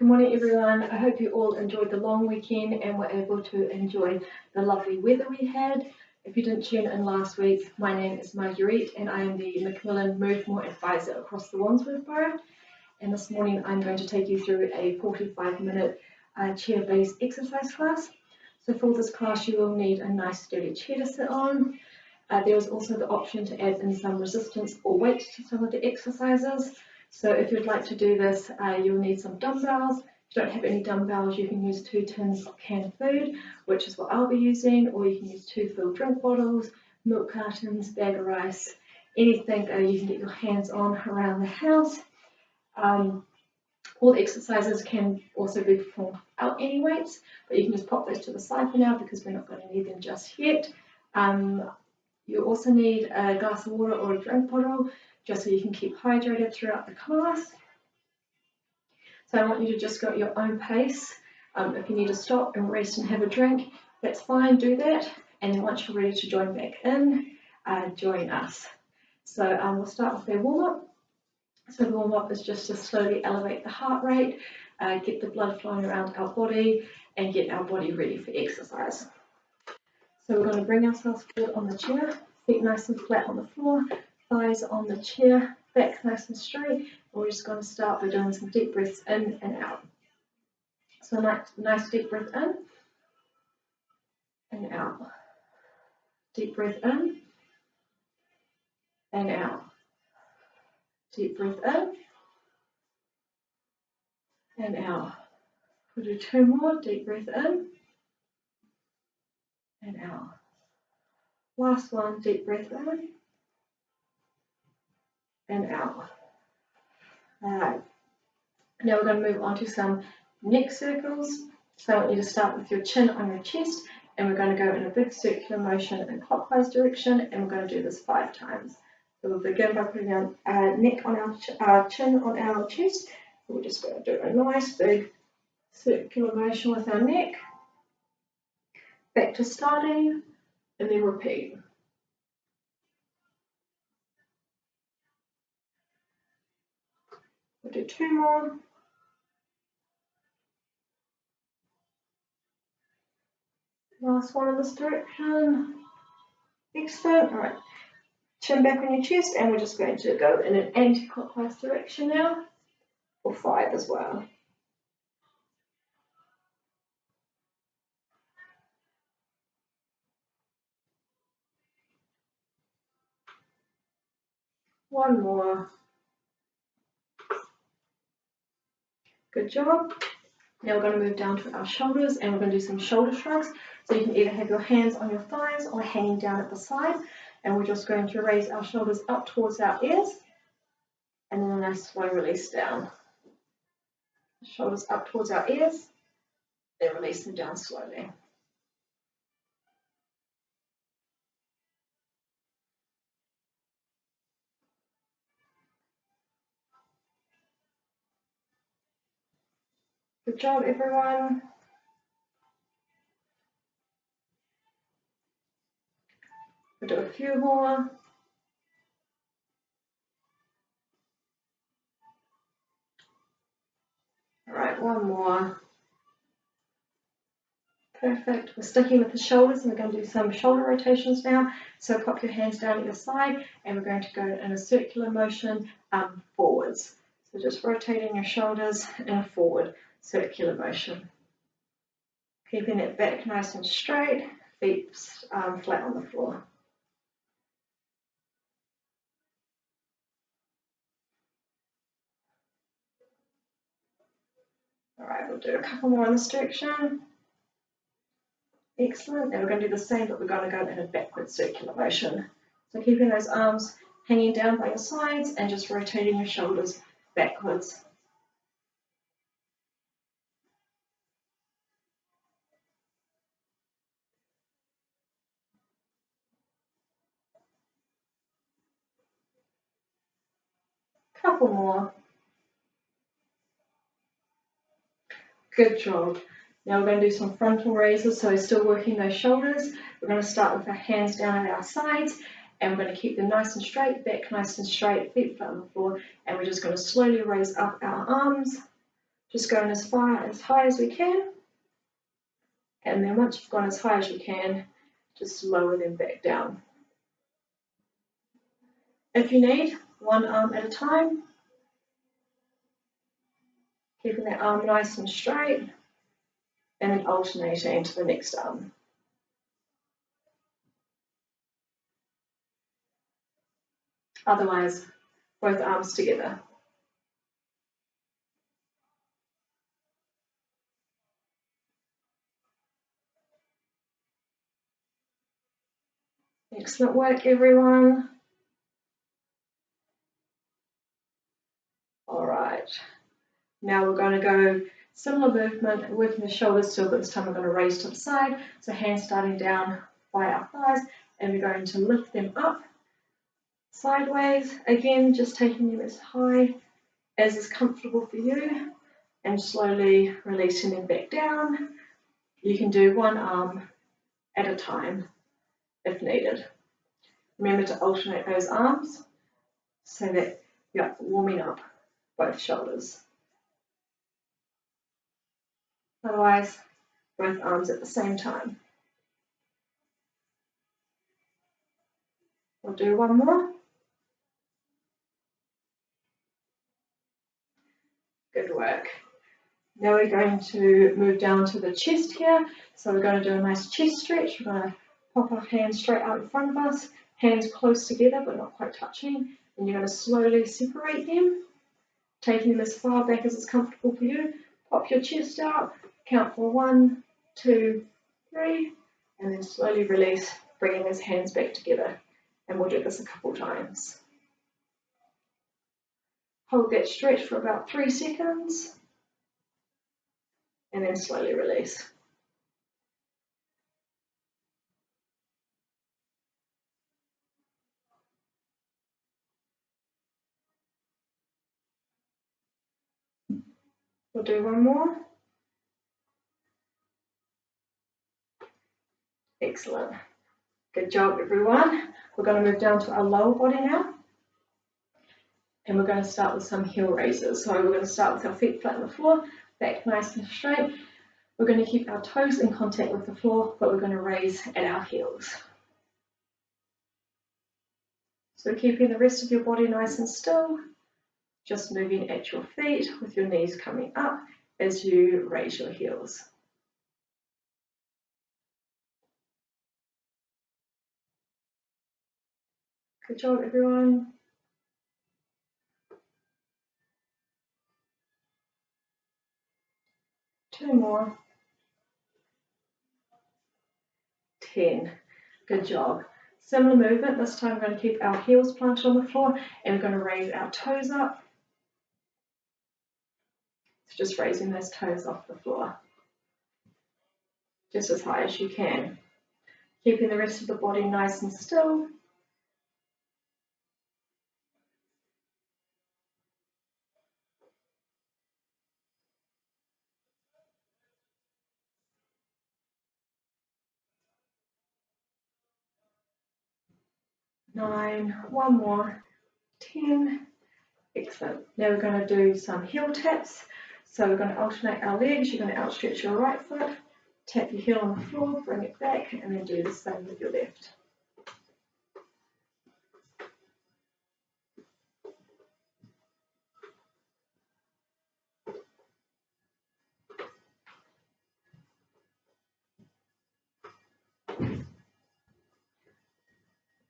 Good morning everyone. I hope you all enjoyed the long weekend and were able to enjoy the lovely weather we had. If you didn't tune in last week, my name is Marguerite and I am the Macmillan Move More Advisor across the Wandsworth Borough. And this morning I'm going to take you through a 45-minute chair-based exercise class. So for this class you will need a nice sturdy chair to sit on. There is also the option to add in some resistance or weight to some of the exercises. So if you'd like to do this, you'll need some dumbbells. If you don't have any dumbbells, you can use 2 tins of canned food, which is what I'll be using, or you can use 2 filled drink bottles, milk cartons, bag of rice, anything you can get your hands on around the house. All the exercises can also be performed without any weights, but you can just pop those to the side for now because we're not going to need them just yet. You also need a glass of water or a drink bottle, just so you can keep hydrated throughout the class. So I want you to just go at your own pace. If you need to stop and rest and have a drink, that's fine, do that. And then once you're ready to join back in, join us. So we'll start with a warm-up. So the warm-up is just to slowly elevate the heart rate, get the blood flowing around our body, and get our body ready for exercise. So we're going to bring ourselves forward on the chair, feet nice and flat on the floor, thighs on the chair, back nice and straight. And we're just going to start by doing some deep breaths in and out. So nice deep breath in and out. Deep breath in and out. Deep breath in and out. We'll do 2 more. Deep breath in and out. Last one. Deep breath in and out. Alright, now we're going to move on to some neck circles. So I want you to start with your chin on your chest, and we're going to go in a big circular motion in clockwise direction, and we're going to do this 5 times. So we'll begin by putting our neck on our chin on our chest. We're just going to do a nice big circular motion with our neck. Back to starting, and then repeat. We'll do 2 more. Last one in this direction. Excellent. All right. Chin back on your chest, and we're just going to go in an anti-clockwise direction now for 5 as well. One more. Good job. Now we're going to move down to our shoulders, and we're going to do some shoulder shrugs. So you can either have your hands on your thighs or hanging down at the side. And we're just going to raise our shoulders up towards our ears, and then a nice slow release down. Shoulders up towards our ears, then release them down slowly. Good job, everyone. We'll do a few more. All right, one more. Perfect. We're sticking with the shoulders, and we're going to do some shoulder rotations now. So pop your hands down at your side, and we're going to go in a circular motion forwards. So just rotating your shoulders in a forward circular motion. Keeping it back nice and straight, feet flat on the floor. All right, we'll do a couple more in this direction. Excellent. Now we're going to do the same, but we're going to go in a backward circular motion. So keeping those arms hanging down by your sides and just rotating your shoulders backwards. Couple more. Good job. Now we're going to do some frontal raises, so we're still working those shoulders. We're going to start with our hands down at our sides, and we're going to keep them nice and straight, back nice and straight, feet flat on the floor, and we're just going to slowly raise up our arms Just going as high as we can. And then once you've gone as high as you can, just lower them back down. If you need, one arm at a time, keeping that arm nice and straight, and then alternating to the next arm. Otherwise, both arms together. Excellent work, everyone. All right, now we're going to go similar movement, working the shoulders still, but this time we're going to raise to the side. So hands starting down by our thighs, and we're going to lift them up sideways. Again, just taking them as high as is comfortable for you, and slowly releasing them back down. You can do one arm at a time if needed. Remember to alternate those arms so that you're warming up both shoulders. Otherwise, both arms at the same time. We'll do one more. Good work. Now we're going to move down to the chest here. So we're going to do a nice chest stretch. We're going to pop our hands straight out in front of us, hands close together but not quite touching. And you're going to slowly separate them, taking them as far back as is comfortable for you. Pop your chest out, count for 1, 2, 3, and then slowly release, bringing those hands back together. And we'll do this a couple times. Hold that stretch for about 3 seconds, and then slowly release. We'll do one more. Excellent. Good job, everyone. We're going to move down to our lower body now. And we're going to start with some heel raises. So we're going to start with our feet flat on the floor, back nice and straight. We're going to keep our toes in contact with the floor, but we're going to raise at our heels. So keeping the rest of your body nice and still, just moving at your feet with your knees coming up as you raise your heels. Good job, everyone. Two more. 10. Good job. Similar movement. This time we're going to keep our heels planted on the floor and we're going to raise our toes up. So just raising those toes off the floor. Just as high as you can. Keeping the rest of the body nice and still. Nine, one more, 10. Excellent. Now we're going to do some heel taps. So we're going to alternate our legs. You're going to outstretch your right foot, tap your heel on the floor, bring it back, and then do the same with your left.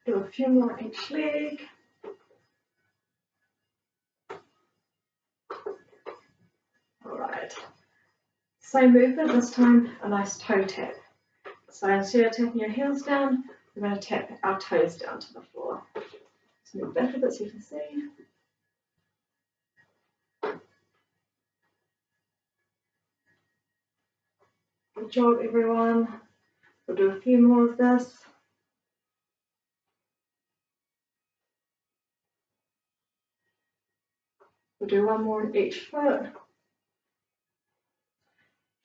Do a few more each leg. All right. Same movement, this time a nice toe tap. So instead of tapping your heels down, we're going to tap our toes down to the floor. Let's move back a bit so you can see. Good job, everyone. We'll do a few more of this. We'll do one more on each foot.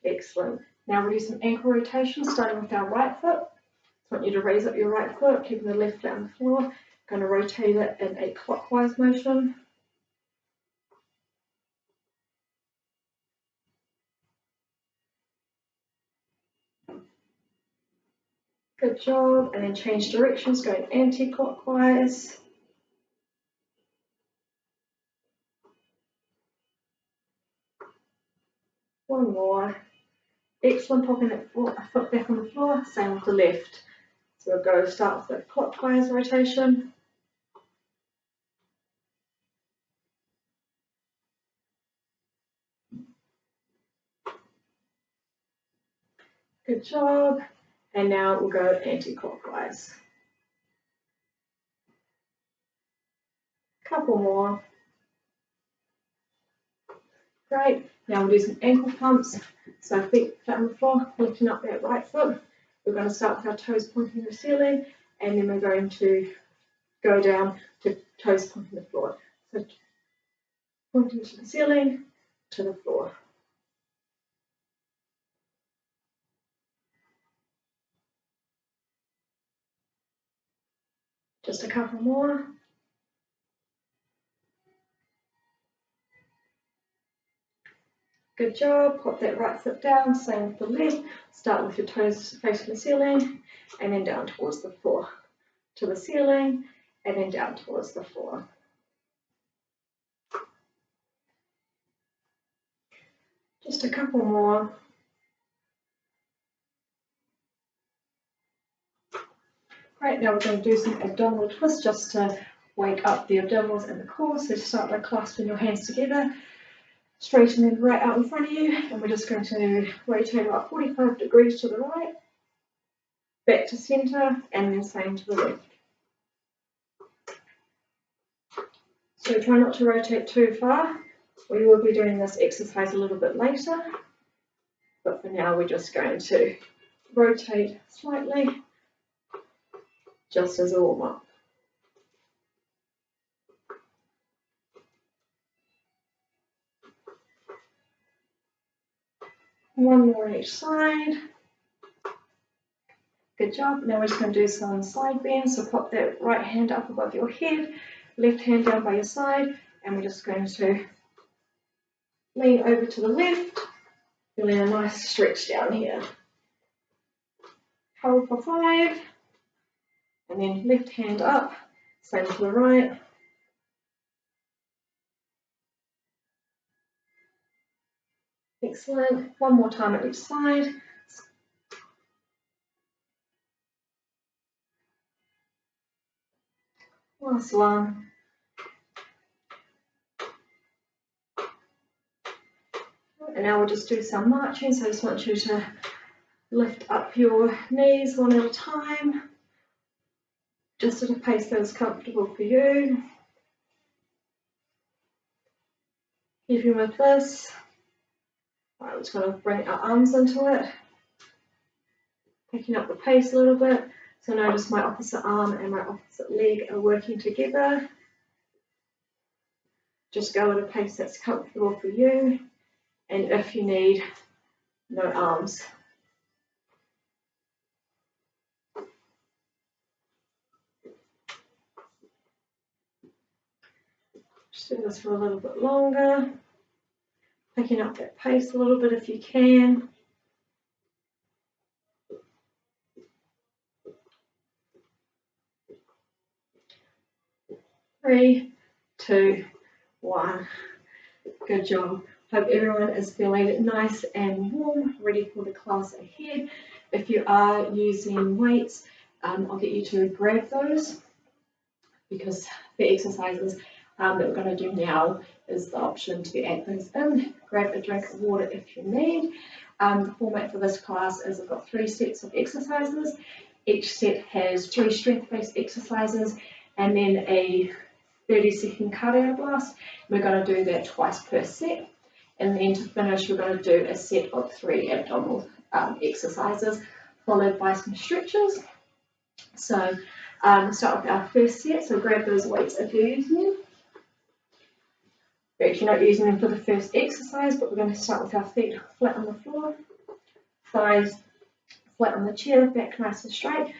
Excellent. Now we'll do some ankle rotations, starting with our right foot. I want you to raise up your right foot, keeping the left flat on the floor. Going to rotate it in a clockwise motion. Good job. And then change directions, going anti-clockwise. One more. Excellent. Popping a foot back on the floor. Same with the left. So we'll go start with the clockwise rotation. Good job. And now we'll go anti-clockwise. Couple more. Great. Now we'll do some ankle pumps. So feet flat on the floor, lifting up that right foot. We're going to start with our toes pointing to the ceiling, and then we're going to go down to toes pointing to the floor. So pointing to the ceiling, to the floor. Just a couple more. Good job. Pop that right foot down, same with the left. Start with your toes facing the ceiling, and then down towards the floor. To the ceiling, and then down towards the floor. Just a couple more. Right, now we're going to do some abdominal twists just to wake up the abdominals and the core. So start by clasping your hands together, straighten them right out in front of you, and we're just going to rotate about 45 degrees to the right, back to center, and then same to the left. So try not to rotate too far. We will be doing this exercise a little bit later, but for now we're just going to rotate slightly, just as a warm-up. One more on each side. Good job. Now we're just going to do some side bends. So pop that right hand up above your head, left hand down by your side, and we're just going to lean over to the left, feeling a nice stretch down here. Hold for 5, and then left hand up, same to the right. Excellent. One more time at each side. Last one. And now we'll just do some marching. So I just want you to lift up your knees one at a time, just at a pace that is comfortable for you. Keeping with this. Right, we're just going to bring our arms into it, picking up the pace a little bit. So notice my opposite arm and my opposite leg are working together. Just go at a pace that's comfortable for you, and if you need, no arms. Just do this for a little bit longer, picking up that pace a little bit if you can. Three, 2, 1. Good job. Hope everyone is feeling nice and warm, ready for the class ahead. If you are using weights, I'll get you to grab those, because the exercises that we're going to do now is the option to add those in. Grab a drink of water if you need. The format for this class is I've got 3 sets of exercises. Each set has 3 strength-based exercises and then a 30-second cardio blast. We're going to do that twice per set. And then to finish, we're going to do a set of 3 abdominal exercises, followed by some stretches. So start with our first set. So grab those weights if you're using them. We're actually not using them for the first exercise, but we're going to start with our feet flat on the floor, thighs flat on the chair, back nice and straight.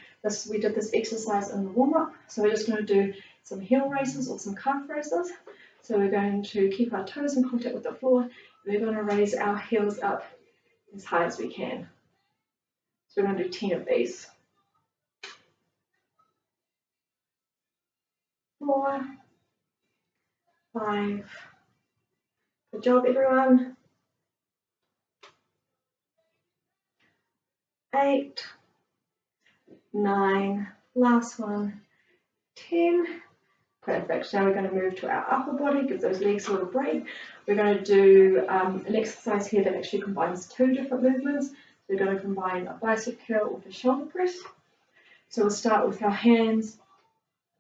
We did this exercise in the warm-up, so we're just going to do some heel raises or some calf raises. So we're going to keep our toes in contact with the floor, and we're going to raise our heels up as high as we can. So we're going to do 10 of these. 4, 5. Good job, everyone. 8, 9. Last one. 10. Perfect. Now we're going to move to our upper body, give those legs a little break. We're going to do an exercise here that actually combines 2 different movements. We're going to combine a bicep curl with a shoulder press. So we'll start with our hands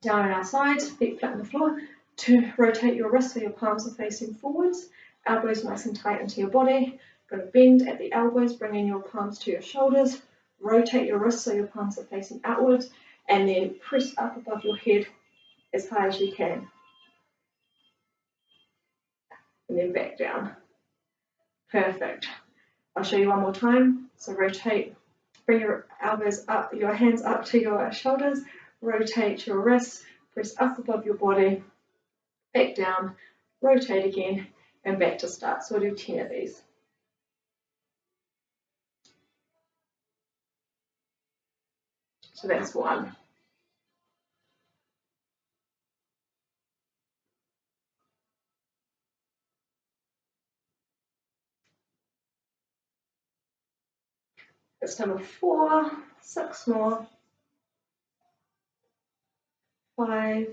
down on our sides, feet flat on the floor. To rotate your wrists so your palms are facing forwards, elbows nice and tight into your body. Going to bend at the elbows, bring in your palms to your shoulders. Rotate your wrists so your palms are facing outwards, and then press up above your head as high as you can. And then back down. Perfect. I'll show you one more time. So rotate, bring your elbows up, your hands up to your shoulders, rotate your wrists, press up above your body, back down, rotate again, and back to start. So we'll do 10 of these. So that's 1. That's number 4, 6 more, 5,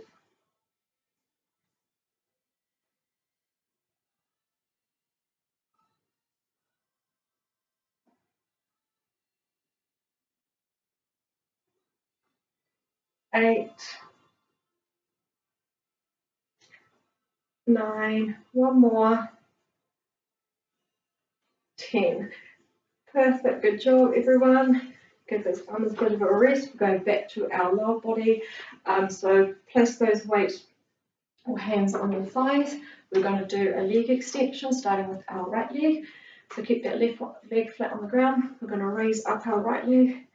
8, 9, one more, 10. Perfect, good job everyone. Give those arms a bit of a rest. We're going back to our lower body. So place those weights or hands on your thighs. We're going to do a leg extension starting with our right leg. So keep that left leg flat on the ground. We're going to raise up our right leg,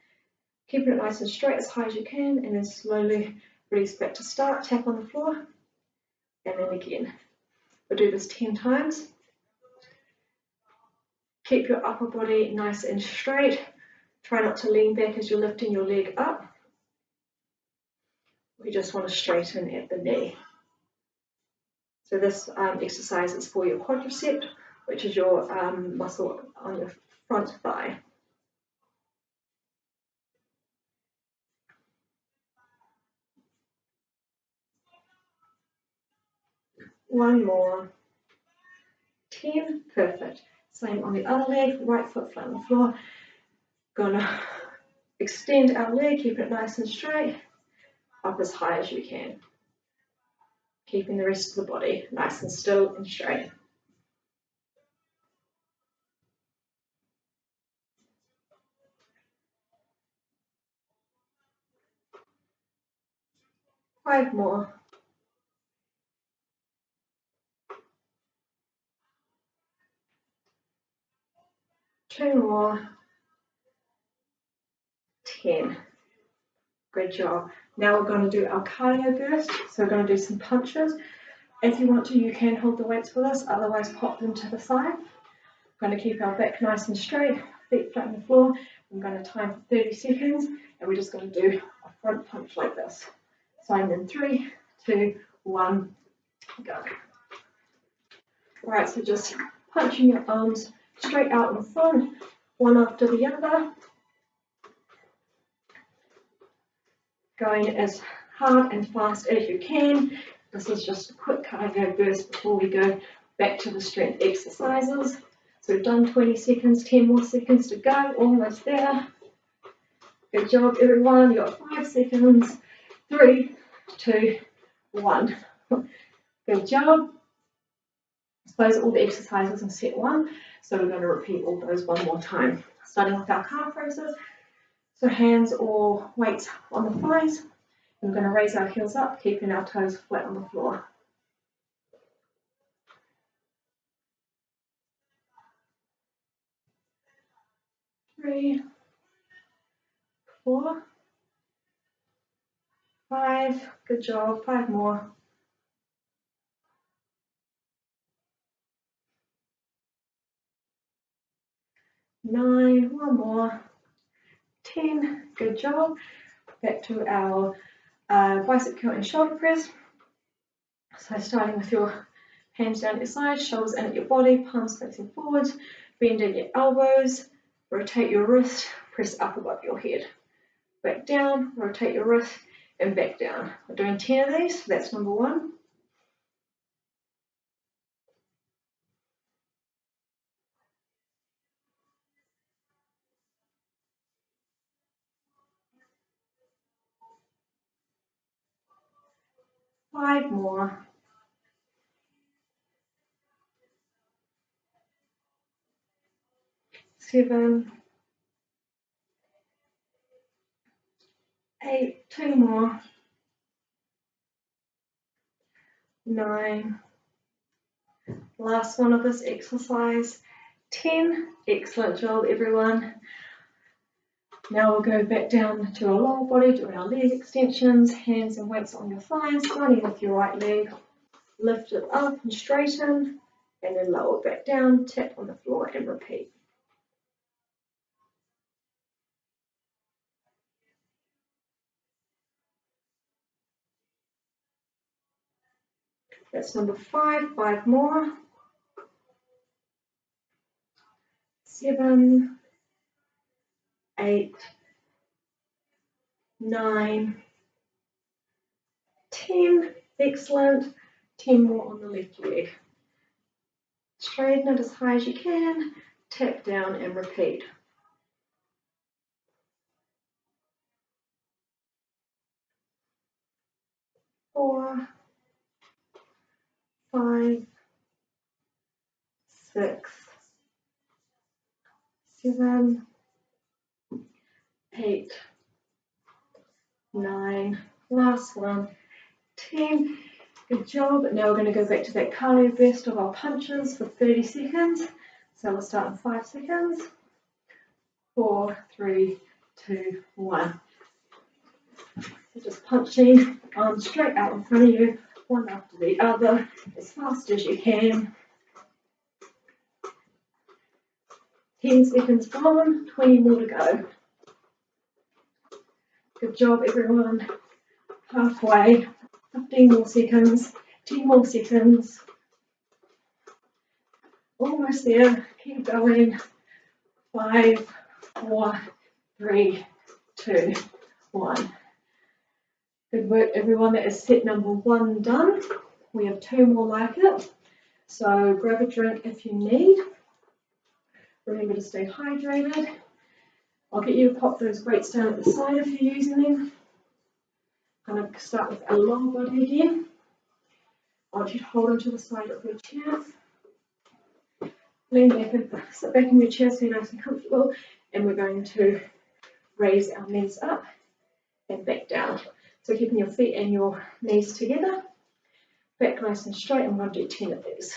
keeping it nice and straight as high as you can, and then slowly release back to start. Tap on the floor, and then again. We'll do this 10 times. Keep your upper body nice and straight. Try not to lean back as you're lifting your leg up. We just want to straighten at the knee. So this exercise is for your quadricep, which is your muscle on your front thigh. One more. 10. Perfect. Same on the other leg, right foot flat on the floor. Gonna extend our leg, keep it nice and straight, up as high as you can. Keeping the rest of the body nice and still and straight. Five more. 2 more. 10. Good job. Now we're going to do our cardio burst. So we're going to do some punches. If you want to, you can hold the weights with us, otherwise pop them to the side. We're going to keep our back nice and straight, feet flat on the floor. I'm going to time for 30 seconds, and we're just going to do a front punch like this. So I'm in 3, 2, 1, go. Alright, so just punching your arms straight out in front, one after the other. Going as hard and fast as you can. This is just a quick cardio burst before we go back to the strength exercises. So we've done 20 seconds, 10 more seconds to go, almost there. Good job everyone, you got 5 seconds. 3, 2, 1. Good job. Those are all the exercises in set 1. So we're going to repeat all those one more time. Starting with our calf raises. So hands or weights on the thighs. We're going to raise our heels up, keeping our toes flat on the floor. 3, 4, 5. Good job. 5 more. 9. 1 more. 10. Good job. Back to our bicep curl and shoulder press. So starting with your hands down at your side, shoulders in at your body, palms facing forwards, bend at your elbows, rotate your wrist, press up above your head. Back down, rotate your wrist, and back down. We're doing 10 of these, so that's number 1. Five more. 7, 8, 2 more. 9, last one of this exercise, 10. Excellent job, everyone. Now we'll go back down to our lower body, doing our leg extensions, hands and weights on your thighs, starting with your right leg. Lift it up and straighten, and then lower back down, tap on the floor and repeat. That's number 5, 5 more. 7, 8, 9, 10. Excellent. 10 more on the left leg. Straighten it as high as you can, tap down and repeat. 4, 5, 6, 7, 8, 9, last one, 10. Good job. Now we're going to go back to that cardio burst of our punches for 30 seconds. So we'll start in 5 seconds. 4, 3, 2, 1. So just punching arms straight out in front of you, one after the other, as fast as you can. 10 seconds gone, 20 more to go. Good job, everyone. Halfway. 15 more seconds. 10 more seconds. Almost there. Keep going. 5, 4, 3, 2, 1. Good work, everyone. That is set number 1 done. We have 2 more like it. So grab a drink if you need. Remember to stay hydrated. I'll get you to pop those weights down at the side if you're using them. I'm going to start with our lower body again. I want you to hold onto the side of your chair. Lean back and sit back in your chair so you're nice and comfortable. And we're going to raise our knees up and back down. So keeping your feet and your knees together. Back nice and straight, and we're going to do 10 of these.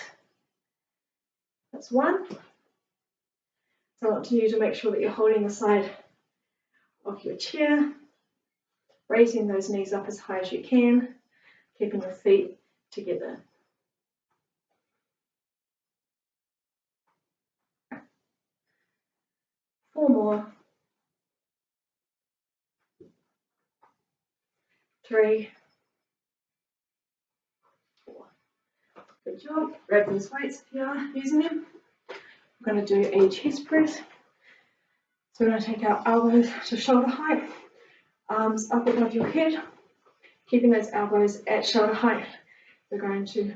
That's 1. So I want you to make sure that you're holding the side of your chair, raising those knees up as high as you can, keeping your feet together. Four more. 3, 4. Good job. Grab those weights if you are using them. We're going to do a chest press. So we're going to take our elbows to shoulder height, arms up above your head, keeping those elbows at shoulder height. We're going to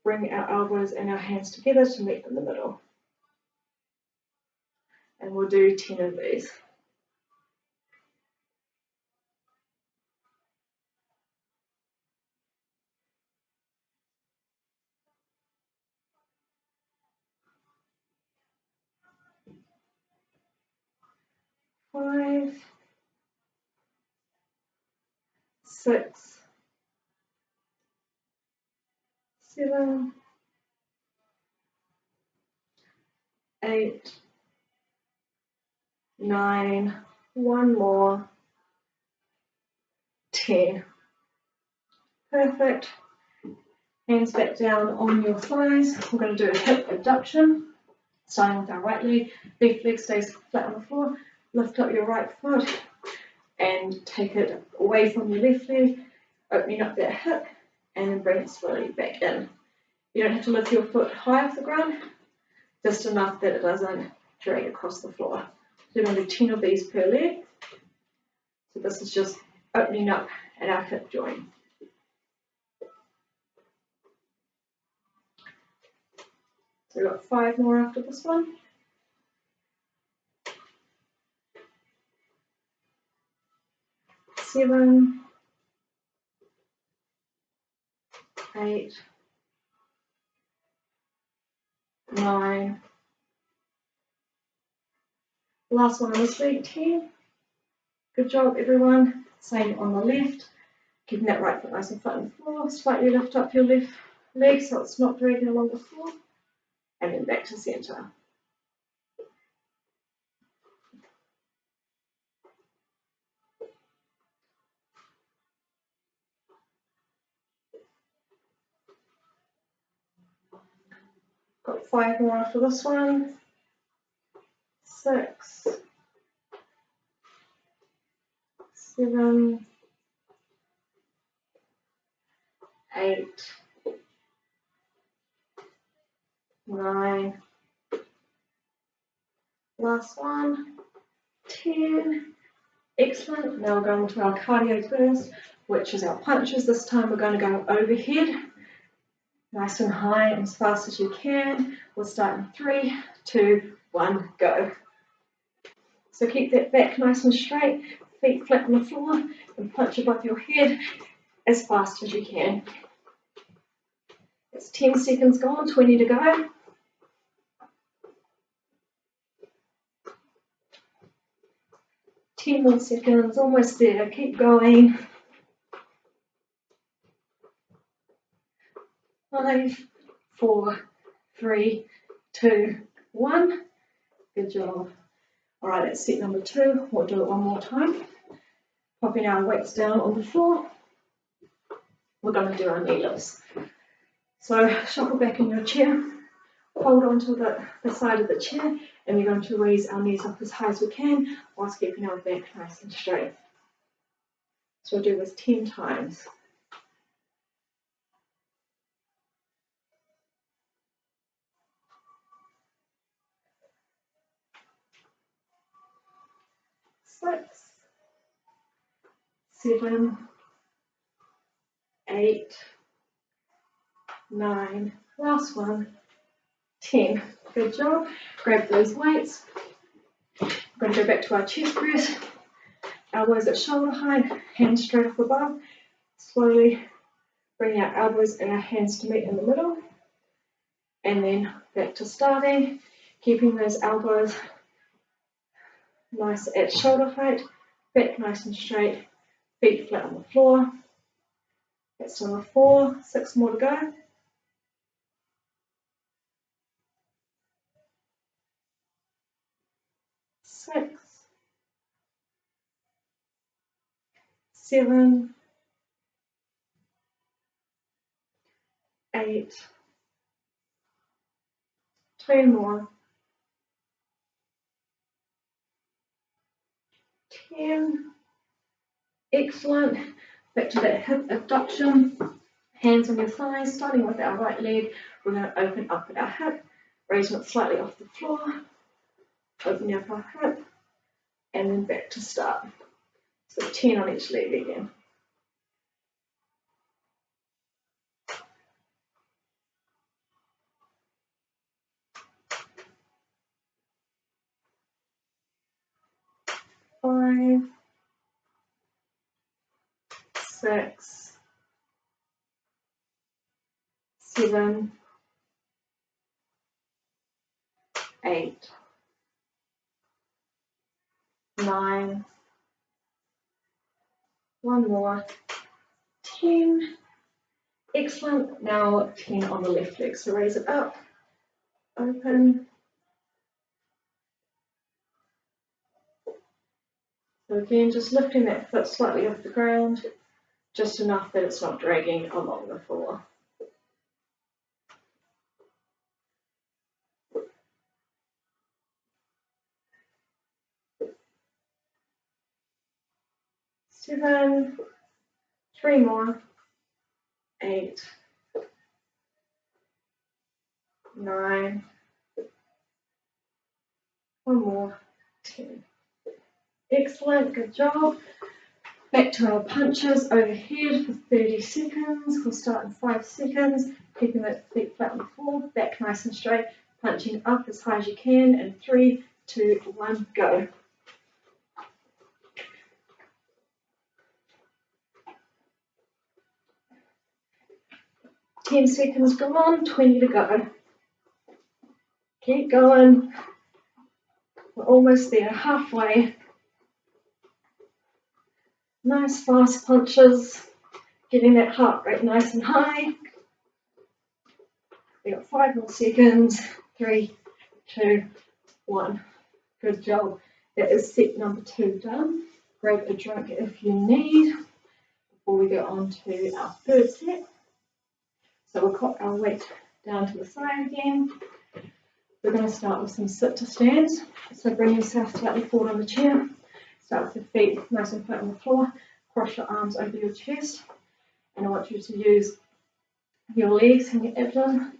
bring our elbows and our hands together to meet in the middle. And we'll do 10 of these. Five, 6, 7, 8, 9, 1 more, 10. Perfect. Hands back down on your thighs. We're going to do a hip abduction, starting with our right leg. Left leg stays flat on the floor. Lift up your right foot and take it away from your left leg, opening up that hip and then bring it slowly back in. You don't have to lift your foot high off the ground, just enough that it doesn't drag across the floor. So we're going to do 10 of these per leg. So this is just opening up at our hip joint. So we've got 5 more after this one. 7, 8, 9. Last one on this leg, 10. Good job, everyone. Same on the left. Keeping that right foot nice and flat on the floor. Slightly lift up your left leg so it's not dragging along the floor. And then back to center. Got 5 more after this one. 6, 7, 8, 9. Last one. 10. Excellent. Now we're going to our cardio burst, which is our punches. This time we're going to go overhead, nice and high and as fast as you can. We'll start in 3, 2, 1, go. So keep that back nice and straight, feet flat on the floor, and punch above your head as fast as you can. It's 10 seconds gone, 20 to go. Ten more seconds, almost there. Keep going. 5, 4, 3, 2, 1. Good job. All right, that's set number 2. We'll do it one more time. Popping our weights down on the floor. We're going to do our knee lifts. So shuffle back in your chair. Hold onto the side of the chair, and we're going to raise our knees up as high as we can whilst keeping our back nice and straight. So we'll do this 10 times. Six, 7, 8, 9. Last one. 10. Good job. Grab those weights. We're going to go back to our chest press. Elbows at shoulder height, hands straight up above. Slowly bring our elbows and our hands to meet in the middle. And then back to starting. Keeping those elbows nice at shoulder height. Back nice and straight. Feet flat on the floor. That's number 4. 6 more to go. 6, 7, 8, 2 more, 10. Excellent. Back to that hip abduction. Hands on your thighs, starting with our right leg. We're going to open up at our hip, raising it slightly off the floor, opening up our hip, and then back to start. So 10 on each leg again. Five, 6, 7, 8, 9. One more. 10. Excellent. Now 10 on the left leg. So raise it up, open. So again, just lifting that foot slightly off the ground, just enough that it's not dragging along the floor. Seven, 3 more, 8, 9, one more, 10. Excellent, good job. Back to our punches overhead for 30 seconds. We'll start in 5 seconds, keeping the feet flat on the floor, back nice and straight, punching up as high as you can, and 3, 2, 1, go. Ten seconds gone, 20 to go. Keep going. We're almost there, halfway. Nice fast punches, getting that heart rate nice and high. We got 5 more seconds. 3, 2, 1. Good job. That is set number 2 done. Grab a drink if you need before we go on to our third set. So we'll pop our weight down to the side again. We're going to start with some sit to stands. So bring yourself slightly forward on the chair. Start with your feet nice and flat on the floor. Cross your arms over your chest. And I want you to use your legs and your abdomen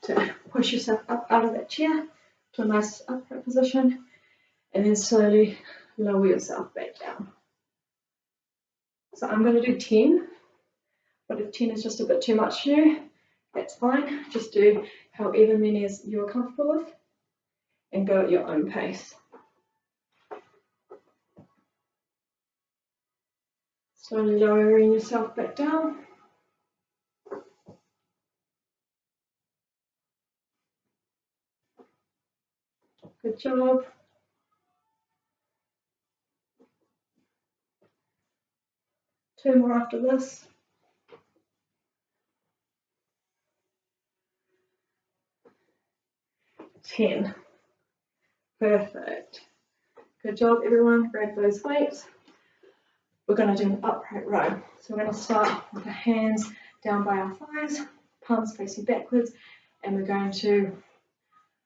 to push yourself up out of that chair to a nice upright position. And then slowly lower yourself back down. So I'm going to do 10. But if 10 is just a bit too much for you, that's fine. Just do however many as you're comfortable with and go at your own pace. Slowly lowering yourself back down. Good job. Two more after this. Ten. Perfect. Good job, everyone. Grab those weights. We're going to do an upright row. So we're going to start with the hands down by our thighs, palms facing backwards, and we're going to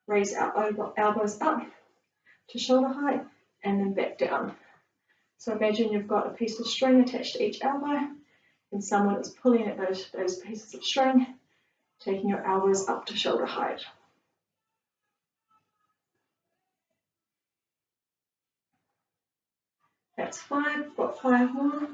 raise our elbows up to shoulder height and then back down. So imagine you've got a piece of string attached to each elbow and someone is pulling at those pieces of string, taking your elbows up to shoulder height. That's 5, we've got 5 more.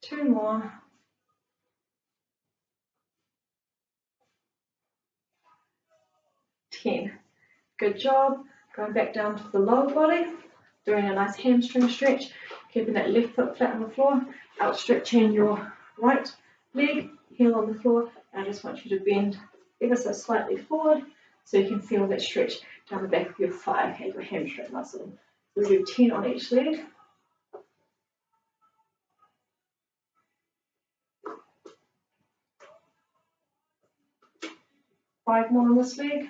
Two more. 10. Good job. Going back down to the lower body, doing a nice hamstring stretch, keeping that left foot flat on the floor, outstretching your right leg, heel on the floor. I just want you to bend ever so slightly forward so you can feel that stretch down the back of your thigh and your hamstring muscle. We'll do 10 on each leg. Five more on this leg.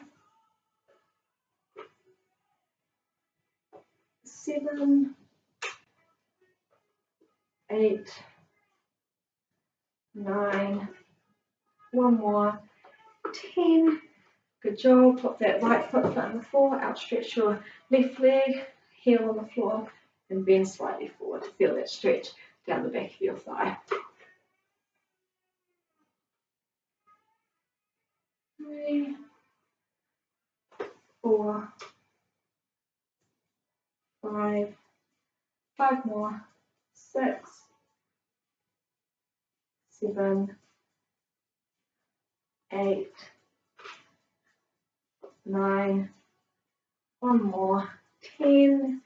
7, 8, 9, one more, 10. Good job. Put that right foot flat on the floor, outstretch your left leg, heel on the floor, and bend slightly forward to feel that stretch down the back of your thigh. 3, 4, 5 more, 6, 7, 8, 9, one more, 10.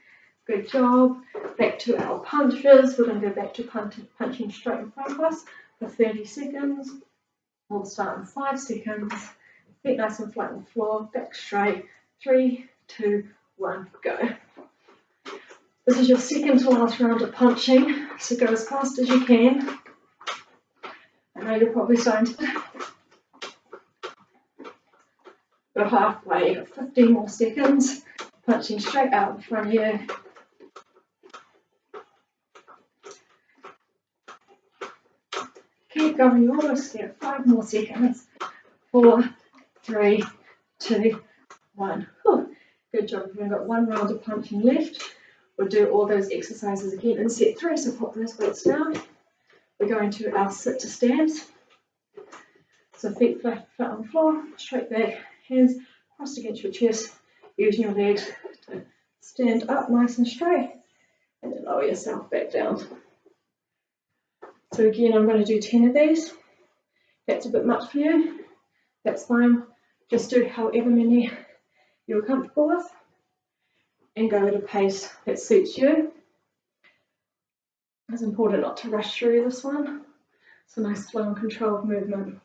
Good job. Back to our punches. We're going to go back to punching straight in front of us for 30 seconds. We'll start in 5 seconds. Feet nice and flat on the floor, back straight. 3, 2, 1, go. This is your second to last round of punching, so go as fast as you can. I know you're probably starting to. We're halfway, 15 more seconds. Punching straight out in front of you. Keep going, you're almost there. 5 more seconds. 4, 3, 2, 1. Whew. Good job. We've only got 1 round of punching left. We'll do all those exercises again in set 3, so pop those weights down. We're going to our sit to stands. So feet flat on the floor, straight back, hands crossed against your chest, using your legs to stand up nice and straight, and then lower yourself back down. So again, I'm going to do 10 of these. That's a bit much for you, that's fine. Just do however many you're comfortable with, and go at a pace that suits you. It's important not to rush through this one. It's a nice slow and controlled movement.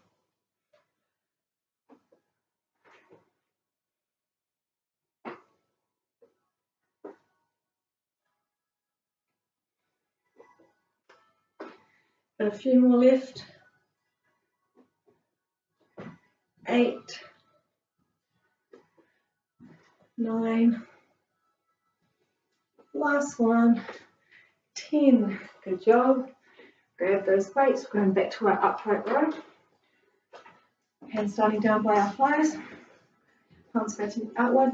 A few more left. 8, 9, last one, 10. Good job. Grab those weights, we're going back to our upright row. Hands starting down by our thighs, palms facing outward,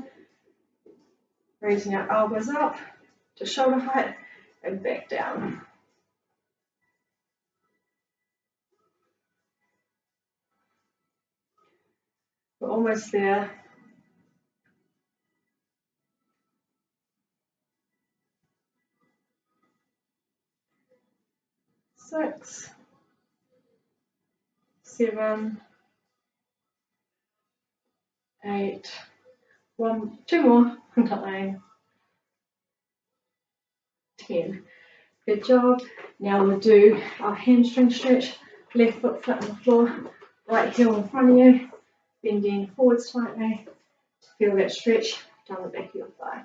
raising our elbows up to shoulder height and back down. We're almost there. 6, 7, 8, 2 more, 9, 10. Good job. Now we'll do our hamstring stretch. Left foot flat on the floor, right heel in front of you, bending forward slightly to feel that stretch down the back of your thigh.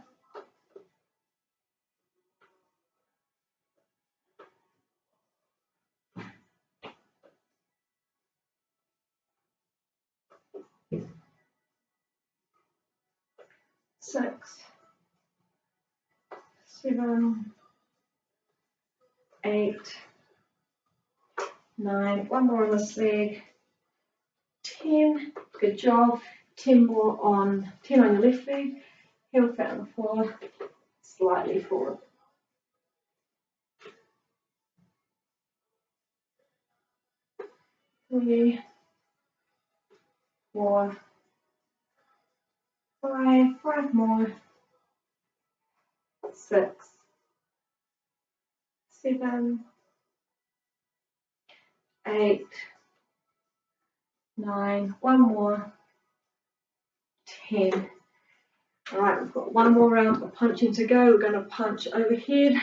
Six, 7, 8, 9, 1 more on this leg, 10, good job, 10 on your left leg, heel flat on the floor, slightly forward. 3, 4, 5 more, 6, 7, 8, 9, 1 more, 10. All right, we've got 1 more round of punching to go. We're going to punch overhead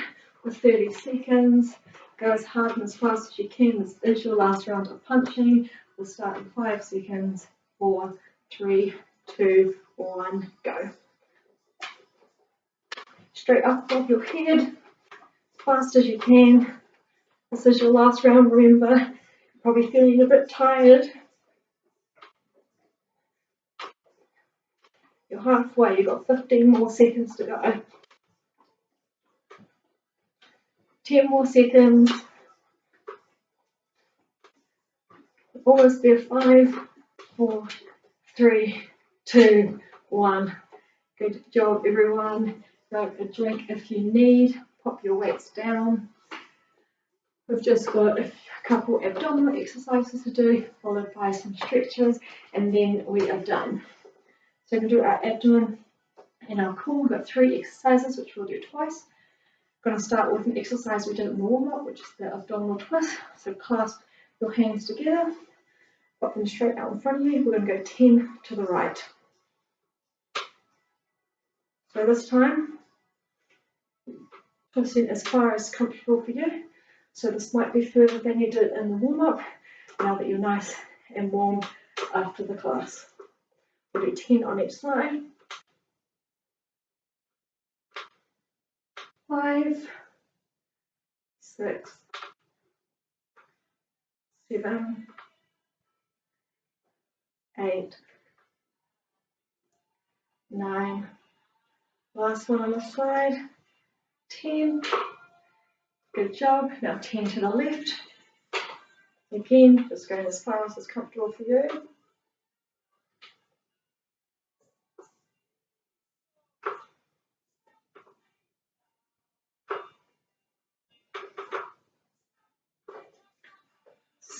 for 30 seconds. Go as hard and as fast as you can. This is your last round of punching. We'll start in 5 seconds. 4, 3, 2, 1, go. Straight up above your head, as fast as you can. This is your last round, remember. You're probably feeling a bit tired. You're halfway, you've got 15 more seconds to go. 10 more seconds. Almost there. 5, 4, 3, 2, 1. Good job, everyone. Grab a drink if you need. Pop your weights down. We've just got a couple abdominal exercises to do, followed by some stretches, and then we are done. So we can do our abdomen and our core. We've got 3 exercises, which we'll do twice. I'm going to start with an exercise we did in the warm-up, which is the abdominal twist. So clasp your hands together, pop them straight out in front of you. We're going to go 10 to the right. So this time, twist it as far as comfortable for you. So this might be further than you did in the warm-up, now that you're nice and warm after the class. We'll do 10 on each side. 5, 6, 7, 8, 9. Last one on the side. 10. Good job. Now 10 to the left. Again, just going as far as is comfortable for you.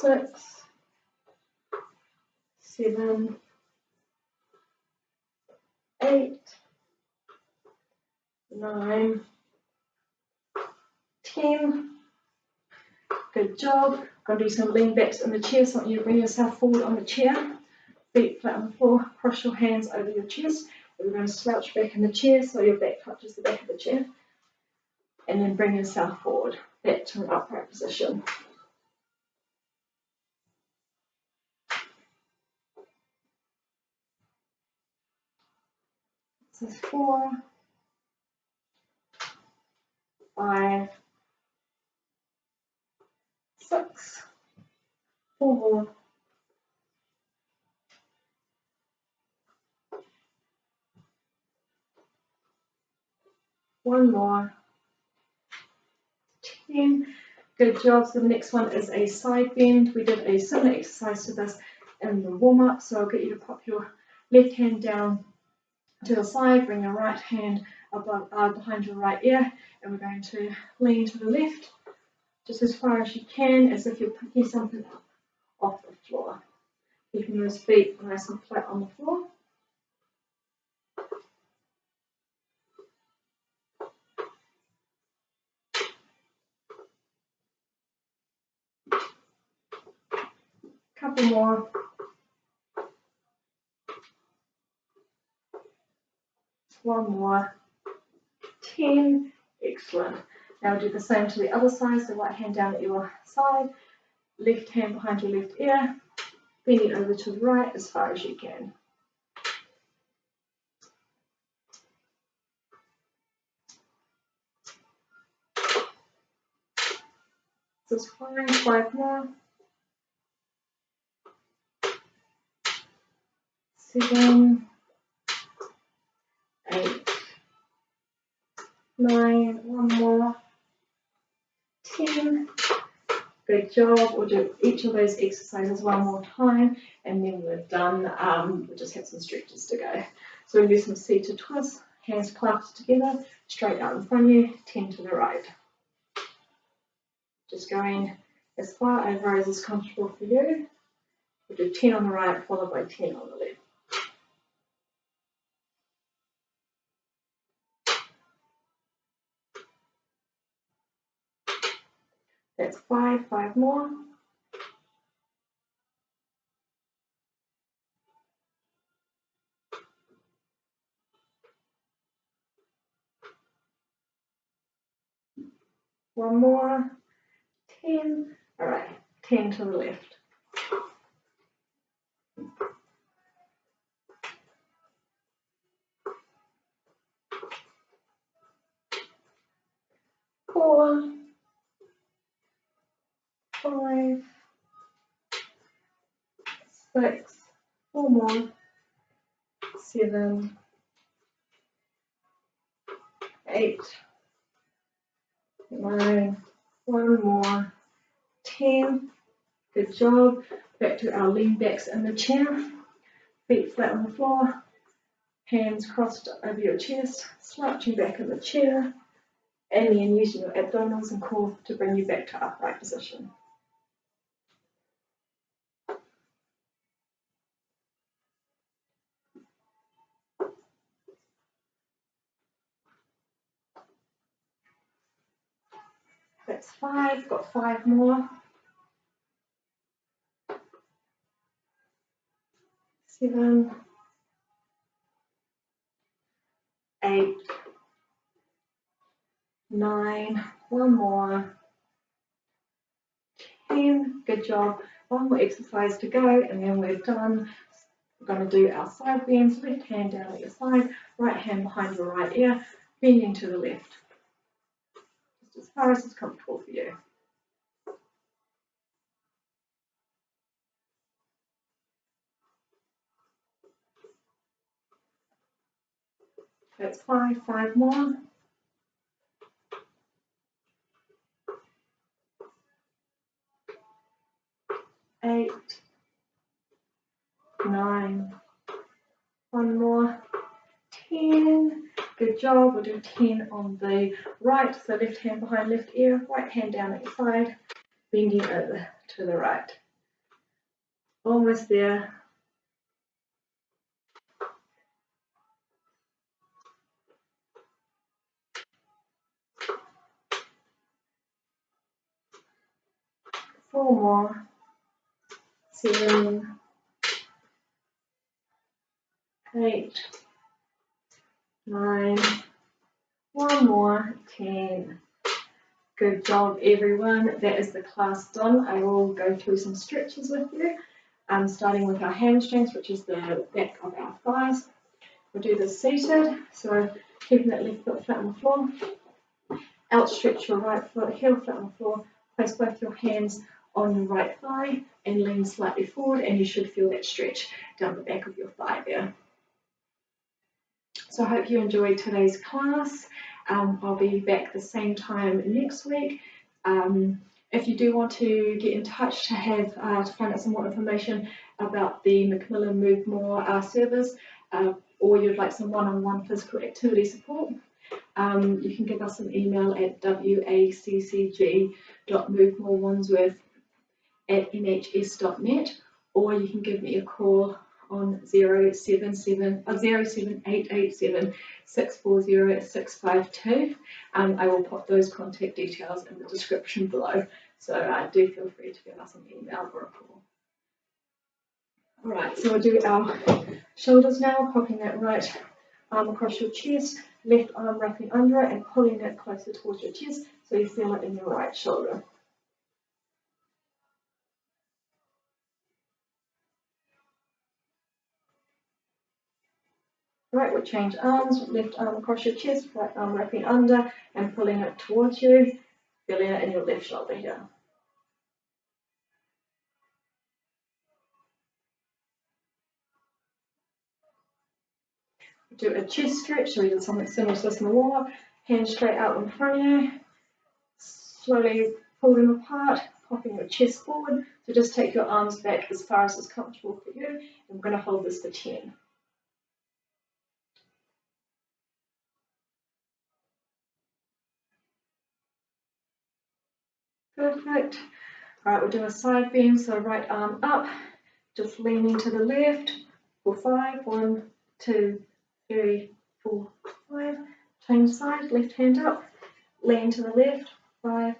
6, 7, 8, 9, 10. Good job. Going to do some lean backs in the chair, so I want you to bring yourself forward on the chair. Feet flat on the floor, cross your hands over your chest. We're going to slouch back in the chair so your back touches the back of the chair. And then bring yourself forward, back to an upright position. This is 4, 5, 6, 4, 1 more, 10. Good job. So the next one is a side bend. We did a similar exercise to this in the warm-up. So I'll get you to pop your left hand down to the side, bring your right hand above, behind your right ear, and we're going to lean to the left, just as far as you can, as if you're picking something up off the floor. Keeping those feet nice and flat on the floor. Couple more. 1 more. 10. Excellent. Now we'll do the same to the other side. So right hand down at your side, left hand behind your left ear, bending over to the right as far as you can. This is 5 more. 7, 8, 9, 1 more, 10. Good job. We'll do each of those exercises 1 more time, and then we're done. We'll just have some stretches to go. So we'll do some seated twists, hands clasped together, straight out in front of you, 10 to the right. Just going as far over as is comfortable for you. We'll do 10 on the right, followed by 10 on the left. That's 5 more. 1 more, 10. All right, 10 to the left. 4, 5, 6, 4 more, 7, 8, 9, 1 more, 10. Good job. Back to our lean backs in the chair. Feet flat on the floor. Hands crossed over your chest. Slouching back in the chair. And then using your abdominals and core to bring you back to upright position. That's 5. Got 5 more. 7, 8, 9, 1 more, 10. Good job. 1 more exercise to go, and then we're done. We're going to do our side bends. Left hand down at your side, right hand behind your right ear, bending to the left. Just as far as it's comfortable for you. That's 5 more. 8, 9, 1 more, 10. Good job. We'll do 10 on the right. So left hand behind left ear, right hand down at your side, bending over to the right. Almost there. Four more. 7, 8, 9, one more, 10. Good job, everyone. That is the class done. I will go through some stretches with you, starting with our hamstrings, which is the back of our thighs. We'll do this seated, so keeping that left foot flat on the floor. Outstretch your right foot, heel flat on the floor. Place both your hands on your right thigh and lean slightly forward, and you should feel that stretch down the back of your thigh there. So I hope you enjoyed today's class. I'll be back the same time next week. If you do want to get in touch to have to find out some more information about the Macmillan Move More service, or you'd like some one-on-one physical activity support, you can give us an email at waccg.movemorewandsworth@nhs.net, or you can give me a call on 07887 640 652. I will put those contact details in the description below, so do feel free to give us an email or a call. Alright, so we'll do our shoulders now, popping that right arm across your chest, left arm wrapping under it and pulling it closer towards your chest so you feel it in your right shoulder. Right, we'll change arms, left arm across your chest, right arm wrapping under and pulling it towards you, feeling it in your left shoulder here. Do a chest stretch, so we did something similar to this in the wall. Hands straight out in front of you. Slowly pull them apart, popping your chest forward. So just take your arms back as far as is comfortable for you. And we're going to hold this for 10. Perfect. All right, we'll do a side bend, so right arm up, just leaning to the left for 5. 1, 2, 3, 4, 5. Change side, left hand up, lean to the left, 5,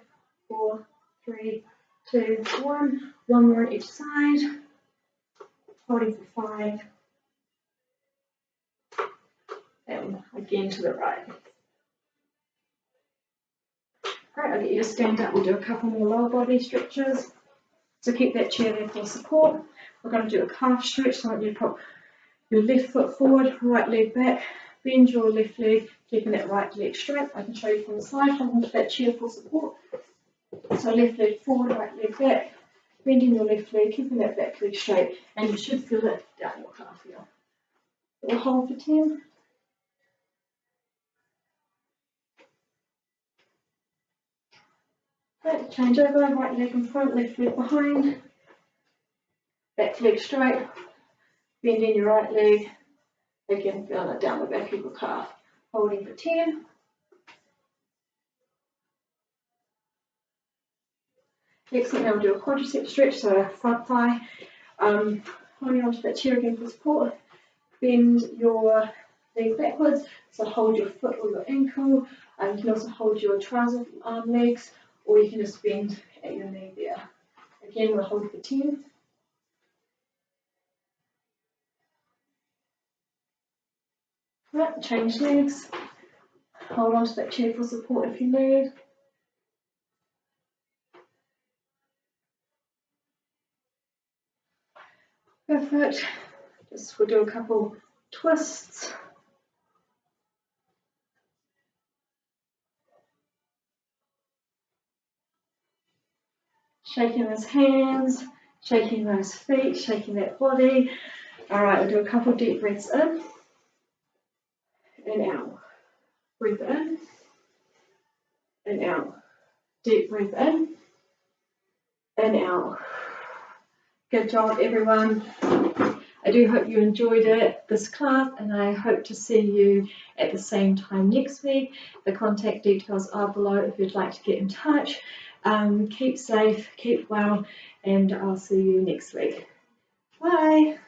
4, 3, 2, 1. One more on each side, holding for 5, and again to the right. Alright, I'll get you to stand up. We'll do a couple more lower body stretches. So keep that chair there for support. We're going to do a calf stretch, so I want you to put your left foot forward, right leg back, bend your left leg, keeping that right leg straight. I can show you from the side, holding that chair for support. So left leg forward, right leg back, bending your left leg, keeping that back leg straight, and you should feel it down your calf here. We'll hold for 10. Right, change over, right leg in front, left leg behind, back leg straight, bending your right leg, again feeling it down the back of your calf, holding for 10. Excellent, now we'll do a quadricep stretch, so front thigh, holding onto that chair again for support, bend your leg backwards, so hold your foot or your ankle, you can also hold your trouser legs, or you can just bend at your knee there. Again, we'll hold for 10. Right, change legs, hold onto that chair for support if you need. Perfect. Just we'll do a couple twists. Shaking those hands, shaking those feet, shaking that body. All right, we'll do a couple deep breaths in and out. Breathe in and out. Deep breath in and out. Good job, everyone. I do hope you enjoyed this class, and I hope to see you at the same time next week. The contact details are below if you'd like to get in touch. Keep safe, keep well, and I'll see you next week. Bye.